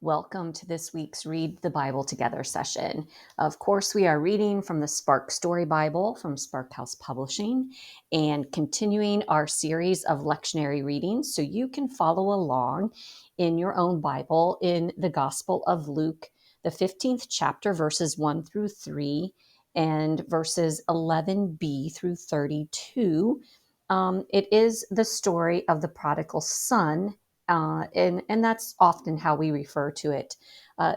Welcome to this week's Read the Bible Together session. Of course, we are reading from the Spark Story Bible from Spark House Publishing and continuing our series of lectionary readings so you can follow along in your own Bible in the Gospel of Luke, the 15th chapter, verses 1 through 3 and verses 11b through 32. It is the story of the prodigal son. And that's often how we refer to it.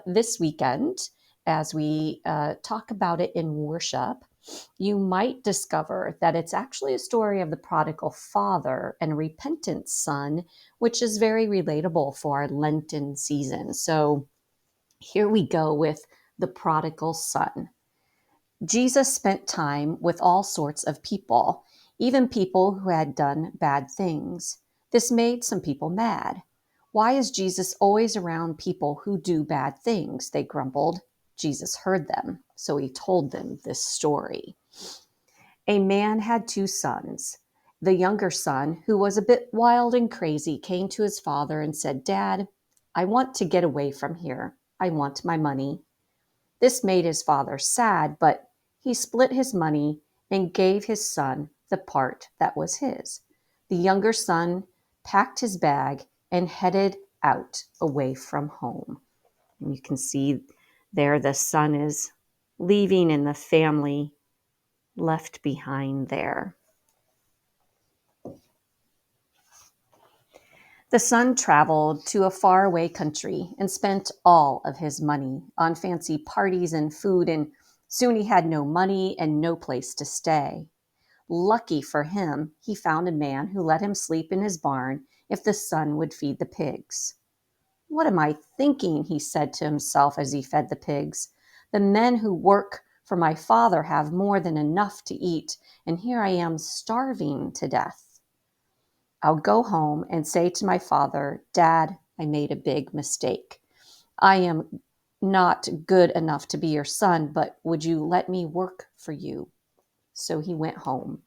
This weekend, as we talk about it in worship, you might discover that it's actually a story of the prodigal father and repentant son, which is very relatable for our Lenten season. So here we go with the prodigal son. Jesus spent time with all sorts of people, even people who had done bad things. This made some people mad. Why is Jesus always around people who do bad things? They grumbled. Jesus heard them, so he told them this story. A man had 2 sons. The younger son, who was a bit wild and crazy, came to his father and said, "Dad, I want to get away from here. I want my money." This made his father sad, but he split his money and gave his son the part that was his. The younger son packed his bag and headed out away from home. And you can see there the son is leaving and the family left behind there. The son traveled to a faraway country and spent all of his money on fancy parties and food, and soon he had no money and no place to stay. Lucky for him, he found a man who let him sleep in his barn if the son would feed the pigs. "What am I thinking?" he said to himself as he fed the pigs. "The men who work for my father have more than enough to eat, and here I am starving to death. I'll go home and say to my father, 'Dad, I made a big mistake. I am not good enough to be your son, but would you let me work for you?'" So he went home.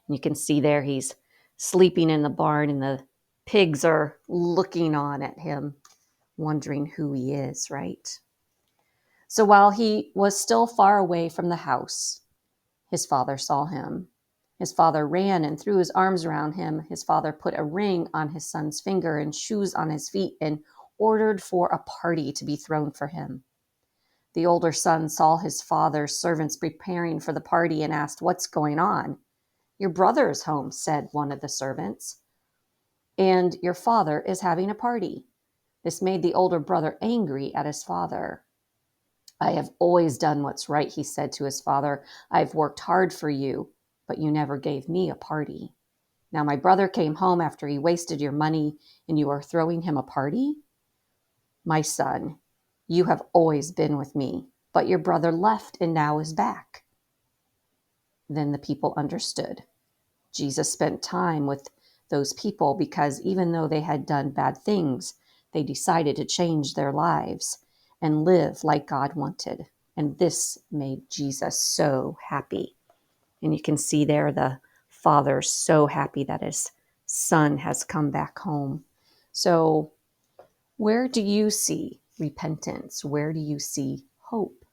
And you can see there he's sleeping in the barn and the pigs are looking on at him, wondering who he is, right? So while he was still far away from the house, his father saw him. His father ran and threw his arms around him. His father put a ring on his son's finger and shoes on his feet and ordered for a party to be thrown for him. The older son saw his father's servants preparing for the party and asked, "What's going on?" "Your brother is home," said one of the servants, "and your father is having a party." This made the older brother angry at his father. "I have always done what's right," he said to his father. "I've worked hard for you, but you never gave me a party. Now my brother came home after he wasted your money, and you are throwing him a party? My son, you have always been with me, but your brother left and now is back." Then the people understood. Jesus spent time with those people because even though they had done bad things, they decided to change their lives and live like God wanted. And this made Jesus so happy. And you can see there the father so happy that his son has come back home. So where do you see repentance? Where do you see hope?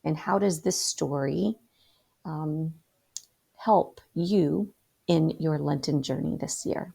And how does this story help you in your Lenten journey this year?